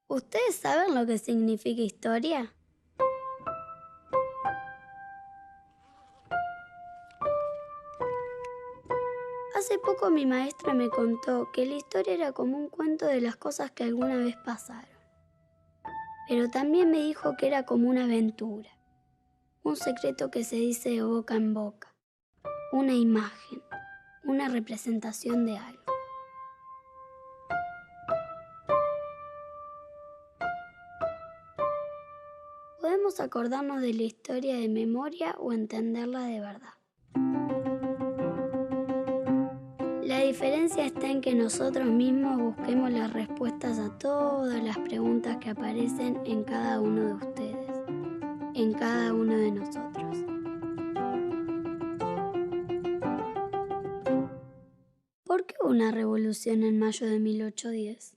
¿Ustedes saben lo que significa historia? Hace poco mi maestra me contó que la historia era como un cuento de las cosas que alguna vez pasaron. Pero también me dijo que era como una aventura, un secreto que se dice de boca en boca, una imagen, una representación de algo. Podemos acordarnos de la historia de memoria o entenderla de verdad. La diferencia está en que nosotros mismos busquemos las respuestas a todas las preguntas que aparecen en cada uno de ustedes, en cada uno de nosotros. ¿Por qué hubo una revolución en mayo de 1810?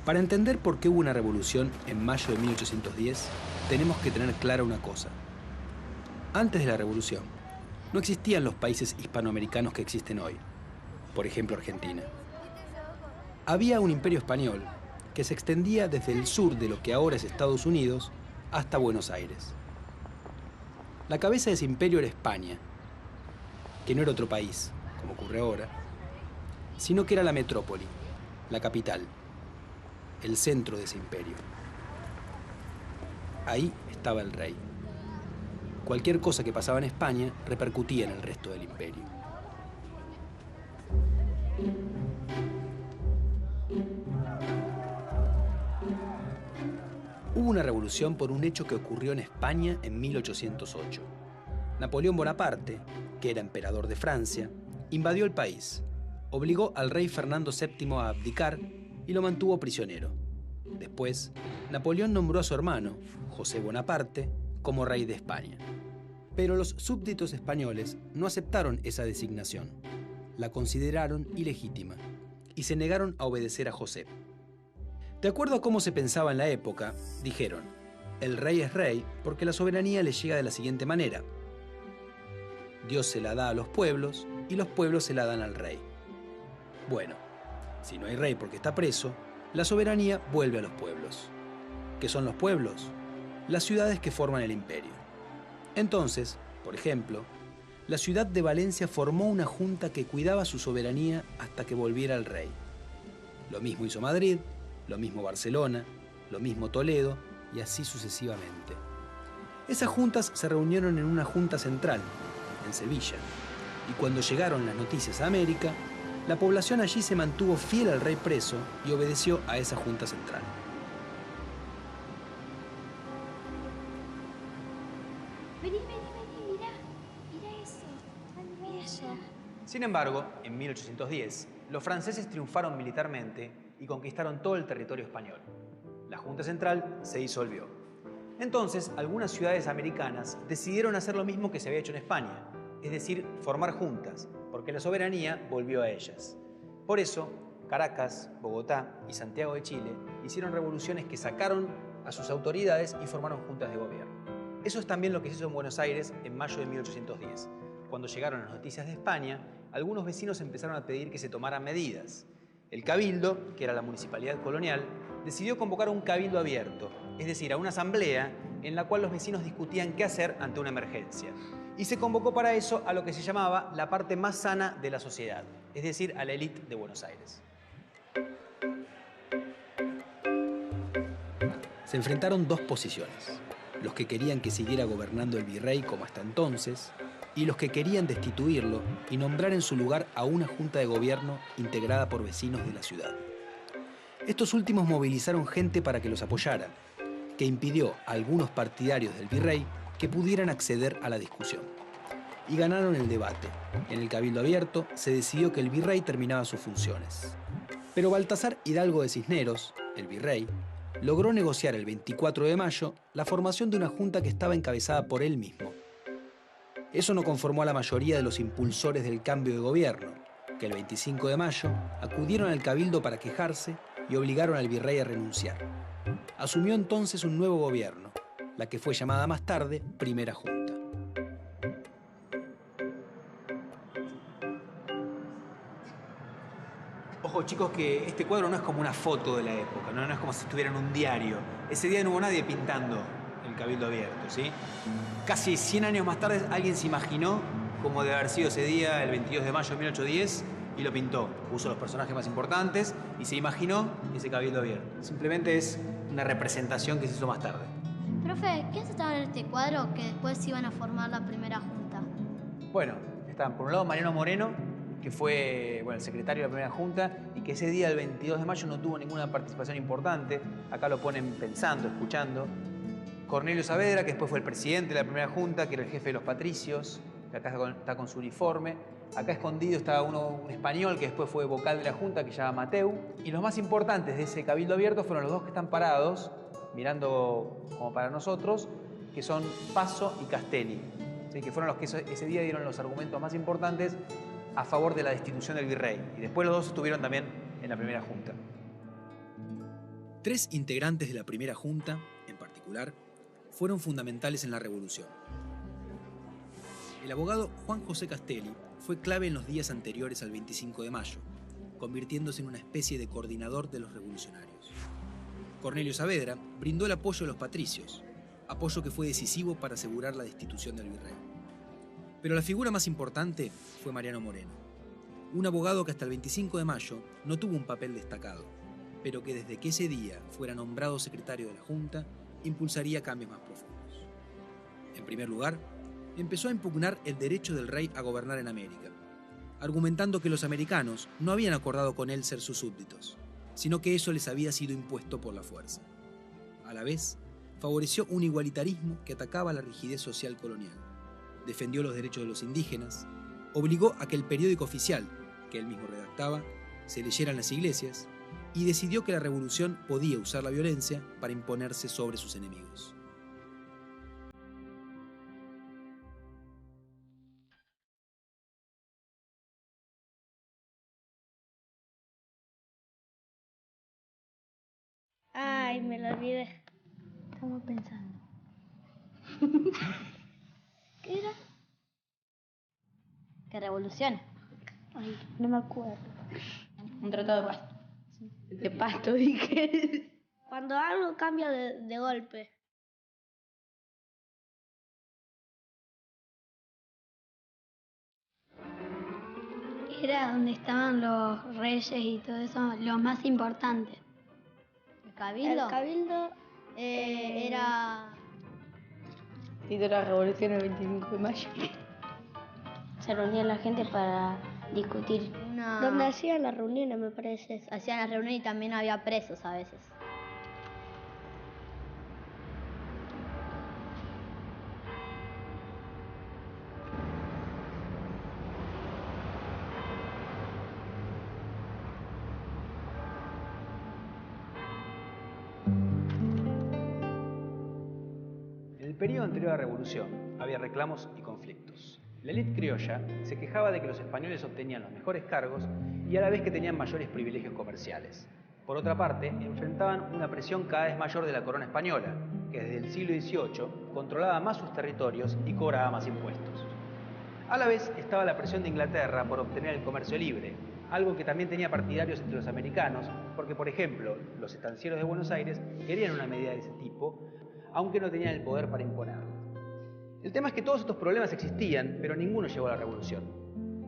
Para entender por qué hubo una revolución en mayo de 1810, tenemos que tener clara una cosa. Antes de la revolución, no existían los países hispanoamericanos que existen hoy, por ejemplo Argentina. Había un imperio español que se extendía desde el sur de lo que ahora es Estados Unidos hasta Buenos Aires. La cabeza de ese imperio era España, que no era otro país, como ocurre ahora, sino que era la metrópoli, la capital, el centro de ese imperio. Ahí estaba el rey. Cualquier cosa que pasaba en España repercutía en el resto del imperio. Hubo una revolución por un hecho que ocurrió en España en 1808. Napoleón Bonaparte, que era emperador de Francia, invadió el país, obligó al rey Fernando VII a abdicar y lo mantuvo prisionero. Después, Napoleón nombró a su hermano, José Bonaparte, como rey de España. Pero los súbditos españoles no aceptaron esa designación. La consideraron ilegítima y se negaron a obedecer a José. De acuerdo a cómo se pensaba en la época, dijeron: el rey es rey porque la soberanía le llega de la siguiente manera. Dios se la da a los pueblos y los pueblos se la dan al rey. Bueno, si no hay rey porque está preso, la soberanía vuelve a los pueblos. ¿Qué son los pueblos? Las ciudades que forman el imperio. Entonces, por ejemplo, la ciudad de Valencia formó una junta que cuidaba su soberanía hasta que volviera el rey. Lo mismo hizo Madrid, lo mismo Barcelona, lo mismo Toledo y así sucesivamente. Esas juntas se reunieron en una junta central, en Sevilla, y cuando llegaron las noticias a América, la población allí se mantuvo fiel al rey preso y obedeció a esa junta central. Vení, mirá eso, mirá allá. Sin embargo, en 1810, los franceses triunfaron militarmente y conquistaron todo el territorio español. La Junta Central se disolvió. Entonces, algunas ciudades americanas decidieron hacer lo mismo que se había hecho en España, es decir, formar juntas, porque la soberanía volvió a ellas. Por eso, Caracas, Bogotá y Santiago de Chile hicieron revoluciones que sacaron a sus autoridades y formaron juntas de gobierno. Eso es también lo que se hizo en Buenos Aires en mayo de 1810. Cuando llegaron las noticias de España, algunos vecinos empezaron a pedir que se tomaran medidas. El Cabildo, que era la municipalidad colonial, decidió convocar un cabildo abierto, es decir, a una asamblea en la cual los vecinos discutían qué hacer ante una emergencia. Y se convocó para eso a lo que se llamaba la parte más sana de la sociedad, es decir, a la élite de Buenos Aires. Se enfrentaron dos posiciones: los que querían que siguiera gobernando el virrey como hasta entonces, y los que querían destituirlo y nombrar en su lugar a una junta de gobierno integrada por vecinos de la ciudad. Estos últimos movilizaron gente para que los apoyara, que impidió a algunos partidarios del virrey que pudieran acceder a la discusión. Y ganaron el debate. En el Cabildo Abierto se decidió que el virrey terminaba sus funciones. Pero Baltasar Hidalgo de Cisneros, el virrey, logró negociar el 24 de mayo la formación de una junta que estaba encabezada por él mismo. Eso no conformó a la mayoría de los impulsores del cambio de gobierno, que el 25 de mayo acudieron al cabildo para quejarse y obligaron al virrey a renunciar. Asumió entonces un nuevo gobierno, la que fue llamada más tarde Primera Junta. Ojo, chicos, que este cuadro no es como una foto de la época, no es como si estuviera en un diario. Ese día no hubo nadie pintando el cabildo abierto, ¿sí? Casi 100 años más tarde alguien se imaginó cómo debe haber sido ese día, el 22 de mayo de 1810, y lo pintó. Puso los personajes más importantes y se imaginó ese cabildo abierto. Simplemente es una representación que se hizo más tarde. Profe, ¿quiénes estaban en este cuadro que después iban a formar la primera junta? Bueno, estaban por un lado Mariano Moreno, que fue el secretario de la primera junta y que ese día, el 22 de mayo, no tuvo ninguna participación importante. Acá lo ponen pensando, escuchando. Cornelio Saavedra, que después fue el presidente de la primera junta, que era el jefe de los patricios, que acá está con su uniforme. Acá escondido estaba un español que después fue vocal de la junta, que se llama Mateu. Y los más importantes de ese cabildo abierto fueron los dos que están parados, mirando como para nosotros, que son Paso y Castelli, ¿sí? Que fueron los que ese día dieron los argumentos más importantes a favor de la destitución del virrey. Y después los dos estuvieron también en la primera junta. 3 integrantes de la primera junta, en particular, fueron fundamentales en la revolución. El abogado Juan José Castelli fue clave en los días anteriores al 25 de mayo, convirtiéndose en una especie de coordinador de los revolucionarios. Cornelio Saavedra brindó el apoyo de los patricios, apoyo que fue decisivo para asegurar la destitución del virrey. Pero la figura más importante fue Mariano Moreno, un abogado que hasta el 25 de mayo no tuvo un papel destacado, pero que desde que ese día fuera nombrado secretario de la Junta, impulsaría cambios más profundos. En primer lugar, empezó a impugnar el derecho del rey a gobernar en América, argumentando que los americanos no habían acordado con él ser sus súbditos, sino que eso les había sido impuesto por la fuerza. A la vez, favoreció un igualitarismo que atacaba la rigidez social colonial, defendió los derechos de los indígenas, obligó a que el periódico oficial, que él mismo redactaba, se leyera en las iglesias y decidió que la revolución podía usar la violencia para imponerse sobre sus enemigos. Ay, me lo olvidé. Estamos pensando. ¿Qué era? ¿Qué revolución? Ay, no me acuerdo. Un tratado de paz. De pasto, dije. Cuando algo cambia de golpe. Era donde estaban los reyes y todo eso, los más importantes. ¿El cabildo? El cabildo era... Sí, de la revolución el 25 de mayo. se reunía la gente para discutir. Donde hacían las reuniones, me parece. Hacían las reuniones y también había presos a veces. En el periodo anterior a la Revolución había reclamos y conflictos. La élite criolla se quejaba de que los españoles obtenían los mejores cargos y a la vez que tenían mayores privilegios comerciales. Por otra parte, enfrentaban una presión cada vez mayor de la corona española, que desde el siglo XVIII controlaba más sus territorios y cobraba más impuestos. A la vez estaba la presión de Inglaterra por obtener el comercio libre, algo que también tenía partidarios entre los americanos, porque, por ejemplo, los estancieros de Buenos Aires querían una medida de ese tipo, aunque no tenían el poder para imponerla. El tema es que todos estos problemas existían, pero ninguno llegó a la revolución.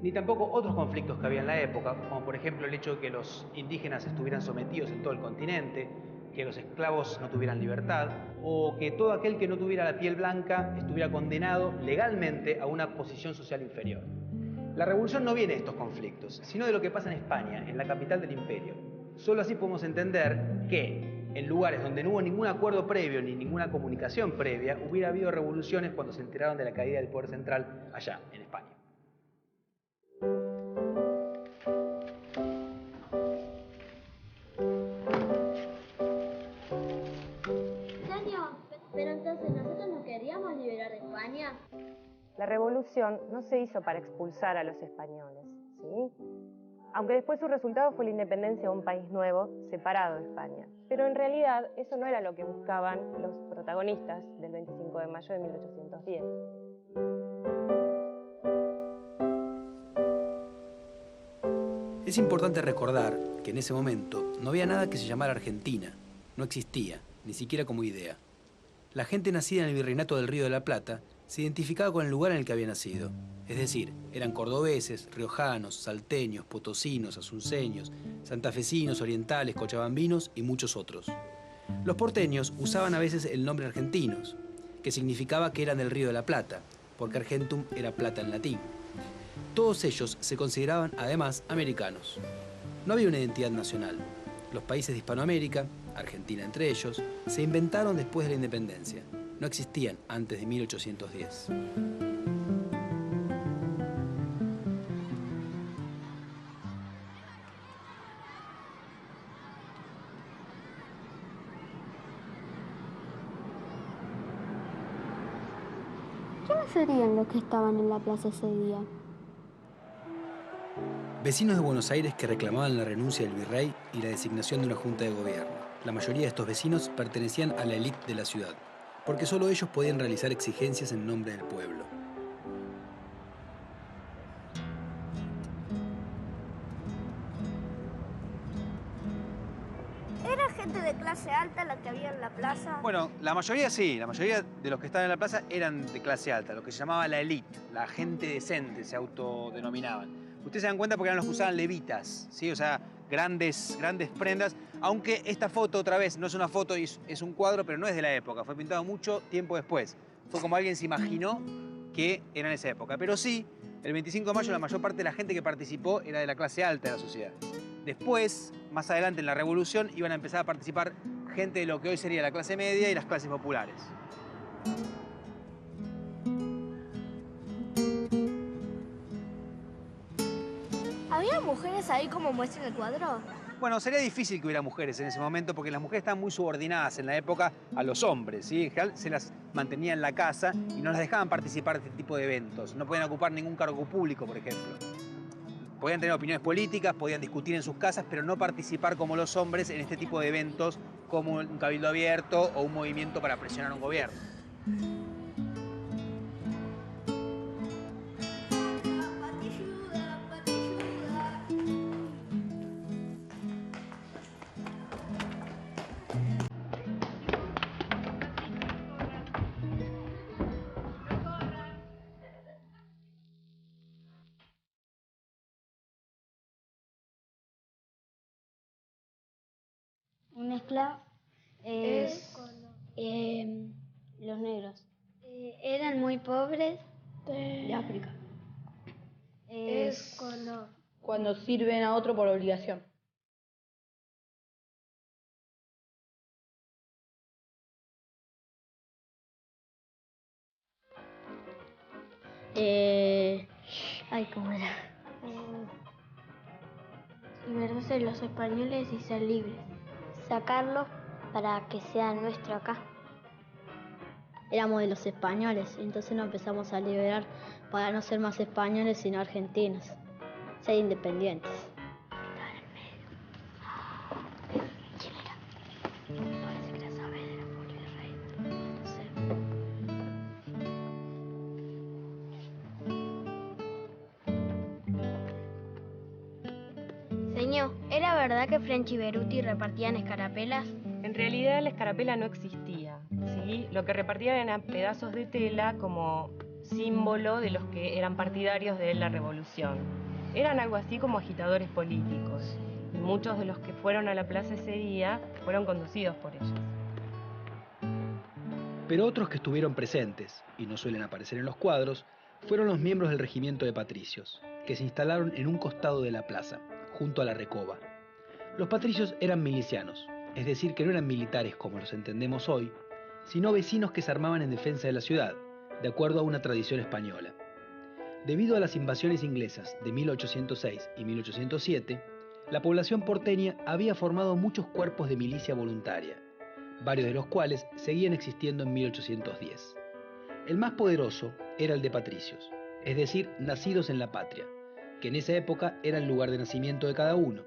Ni tampoco otros conflictos que había en la época, como por ejemplo el hecho de que los indígenas estuvieran sometidos en todo el continente, que los esclavos no tuvieran libertad, o que todo aquel que no tuviera la piel blanca estuviera condenado legalmente a una posición social inferior. La revolución no viene de estos conflictos, sino de lo que pasa en España, en la capital del imperio. Solo así podemos entender que en lugares donde no hubo ningún acuerdo previo ni ninguna comunicación previa, hubiera habido revoluciones cuando se enteraron de la caída del poder central allá, en España. Pero entonces, ¿nosotros no queríamos liberar España? La revolución no se hizo para expulsar a los españoles, ¿sí? Aunque después su resultado fue la independencia de un país nuevo, separado de España. Pero en realidad eso no era lo que buscaban los protagonistas del 25 de mayo de 1810. Es importante recordar que en ese momento no había nada que se llamara Argentina. No existía, ni siquiera como idea. La gente nacida en el Virreinato del Río de la Plata se identificaba con el lugar en el que había nacido. Es decir, eran cordobeses, riojanos, salteños, potosinos, asunceños, santafesinos, orientales, cochabambinos y muchos otros. Los porteños usaban a veces el nombre argentinos, que significaba que eran del Río de la Plata, porque argentum era plata en latín. Todos ellos se consideraban además americanos. No había una identidad nacional. Los países de Hispanoamérica, Argentina entre ellos, se inventaron después de la independencia. No existían antes de 1810. ¿Quiénes serían los que estaban en la plaza ese día? Vecinos de Buenos Aires que reclamaban la renuncia del virrey y la designación de una junta de gobierno. La mayoría de estos vecinos pertenecían a la élite de la ciudad, porque solo ellos podían realizar exigencias en nombre del pueblo. ¿Era gente de clase alta la que había en la plaza? Bueno, la mayoría sí, la mayoría de los que estaban en la plaza eran de clase alta, lo que se llamaba la élite, la gente decente se autodenominaban. Ustedes se dan cuenta porque eran los que usaban levitas, ¿sí? O sea, grandes prendas, aunque esta foto otra vez no es una foto, es un cuadro, pero no es de la época, fue pintado mucho tiempo después. Fue como alguien se imaginó que era en esa época, pero sí, el 25 de mayo la mayor parte de la gente que participó era de la clase alta de la sociedad. Después, más adelante en la revolución, iban a empezar a participar gente de lo que hoy sería la clase media y las clases populares. ¿Había mujeres ahí como muestra en el cuadro? Bueno, sería difícil que hubiera mujeres en ese momento porque las mujeres estaban muy subordinadas en la época a los hombres, ¿sí? En general se las mantenía en la casa y no las dejaban participar de este tipo de eventos. No podían ocupar ningún cargo público, por ejemplo. Podían tener opiniones políticas, podían discutir en sus casas, pero no participar como los hombres en este tipo de eventos como un cabildo abierto o un movimiento para presionar a un gobierno. Un esclavo es los negros. Eran muy pobres De África. es Cuando sirven a otro por obligación. ay, ¿cómo era? Liberarse de los españoles y ser libres. Sacarlos para que sea nuestro acá. Éramos de los españoles, entonces nos empezamos a liberar para no ser más españoles sino argentinos, ser independientes. Señor, ¿era verdad que French y Beruti repartían escarapelas? En realidad la escarapela no existía, ¿sí? Lo que repartían eran pedazos de tela como símbolo de los que eran partidarios de la revolución. Eran algo así como agitadores políticos. Y muchos de los que fueron a la plaza ese día fueron conducidos por ellos. Pero otros que estuvieron presentes, y no suelen aparecer en los cuadros, fueron los miembros del regimiento de patricios, que se instalaron en un costado de la plaza, junto a la recoba. Los patricios eran milicianos, es decir, que no eran militares como los entendemos hoy, sino vecinos que se armaban en defensa de la ciudad, de acuerdo a una tradición española. Debido a las invasiones inglesas de 1806 y 1807, la población porteña había formado muchos cuerpos de milicia voluntaria. varios de los cuales seguían existiendo en 1810. El más poderoso era el de patricios, es decir, nacidos en la patria, que en esa época era el lugar de nacimiento de cada uno.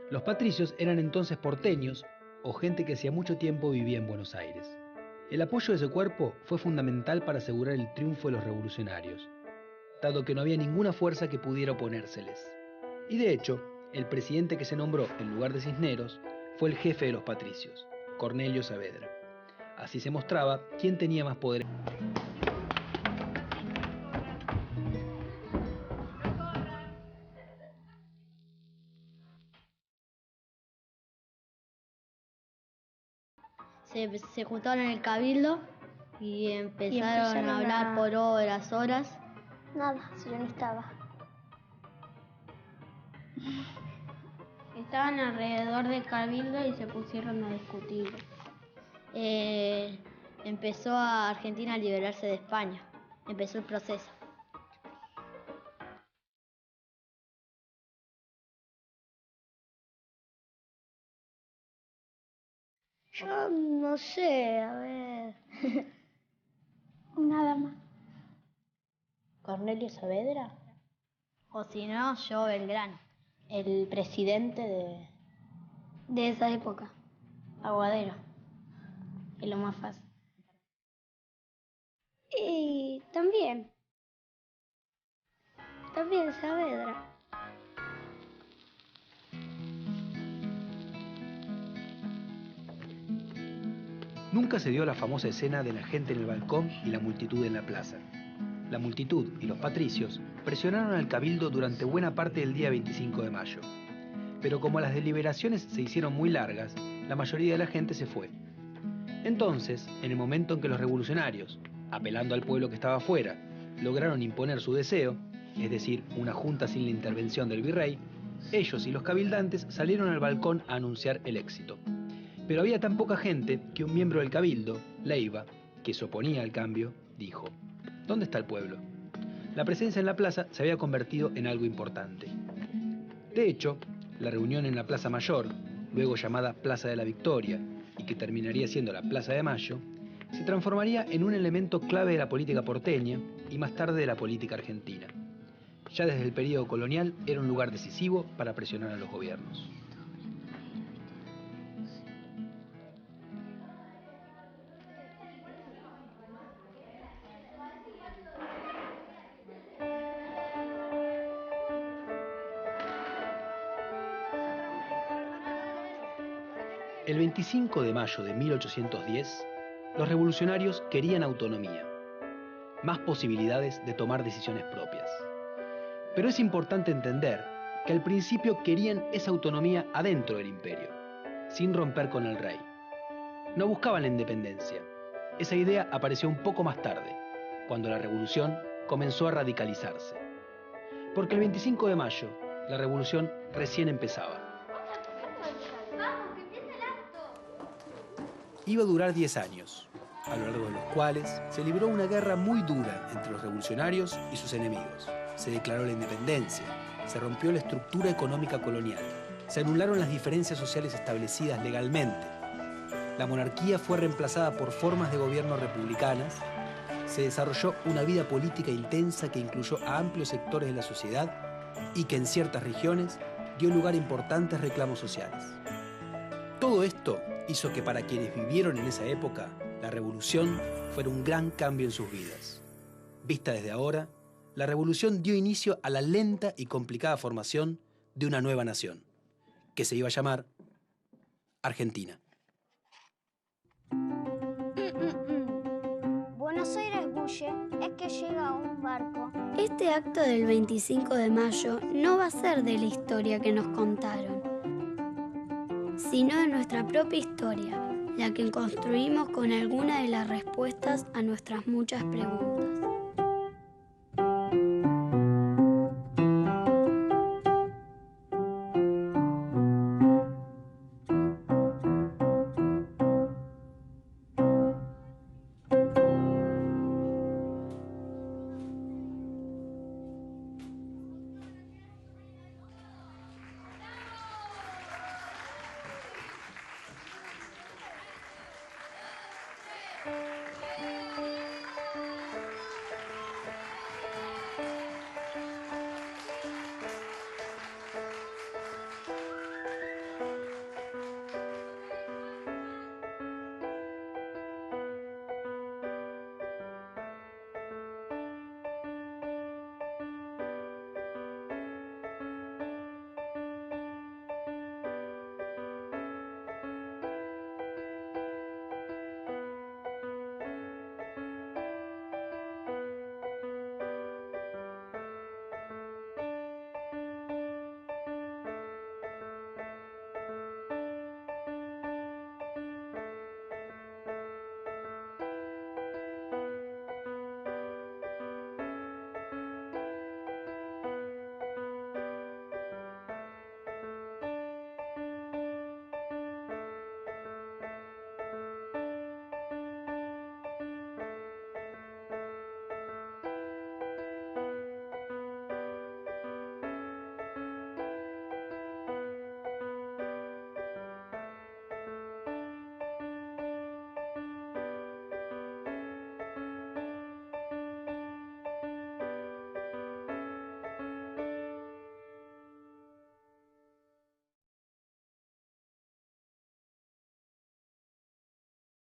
Los patricios eran entonces porteños o gente que hacía mucho tiempo vivía en Buenos Aires. El apoyo de ese cuerpo fue fundamental para asegurar el triunfo de los revolucionarios, dado que no había ninguna fuerza que pudiera oponérseles. Y de hecho, el presidente que se nombró en lugar de Cisneros fue el jefe de los patricios, Cornelio Saavedra. Así se mostraba quién tenía más poder. Se juntaron en el cabildo y empezaron a hablar por horas. Nada, si yo no estaba. Estaban alrededor del cabildo y se pusieron a discutir. Empezó a Argentina a liberarse de España. Empezó el proceso. Yo no sé, a ver. Nada más. Cornelio Saavedra, O si no, yo Belgrano. el presidente De esa época. de Aguadero. Es lo más fácil. Y también Saavedra. Nunca se dio la famosa escena de la gente en el balcón y la multitud en la plaza. La multitud y los patricios presionaron al cabildo durante buena parte del día 25 de mayo. Pero como las deliberaciones se hicieron muy largas, la mayoría de la gente se fue. Entonces, en el momento en que los revolucionarios, apelando al pueblo que estaba afuera, lograron imponer su deseo, es decir, una junta sin la intervención del virrey, ellos y los cabildantes salieron al balcón a anunciar el éxito. Pero había tan poca gente que un miembro del cabildo, Leiva, que se oponía al cambio, dijo: ¿dónde está el pueblo? La presencia en la plaza se había convertido en algo importante. De hecho, la reunión en la Plaza Mayor, luego llamada Plaza de la Victoria, y que terminaría siendo la Plaza de Mayo, se transformaría en un elemento clave de la política porteña y más tarde de la política argentina. Ya desde el período colonial era un lugar decisivo para presionar a los gobiernos. El 25 de mayo de 1810, los revolucionarios querían autonomía, más posibilidades de tomar decisiones propias. Pero es importante entender que al principio querían esa autonomía adentro del imperio, sin romper con el rey. No buscaban la independencia. Esa idea apareció un poco más tarde, cuando la revolución comenzó a radicalizarse. Porque el 25 de mayo, la revolución recién empezaba. Iba a durar 10 años, a lo largo de los cuales se libró una guerra muy dura entre los revolucionarios y sus enemigos. Se declaró la independencia, se rompió la estructura económica colonial, se anularon las diferencias sociales establecidas legalmente, la monarquía fue reemplazada por formas de gobierno republicanas, se desarrolló una vida política intensa que incluyó a amplios sectores de la sociedad y que en ciertas regiones dio lugar a importantes reclamos sociales. Todo esto hizo que para quienes vivieron en esa época, la revolución fuera un gran cambio en sus vidas. Vista desde ahora, la revolución dio inicio a la lenta y complicada formación de una nueva nación, que se iba a llamar Argentina. Buenos Aires bulle, es que llega un barco. Este acto del 25 de mayo no va a ser de la historia que nos contaron, sino de nuestra propia historia, la que construimos con alguna de las respuestas a nuestras muchas preguntas.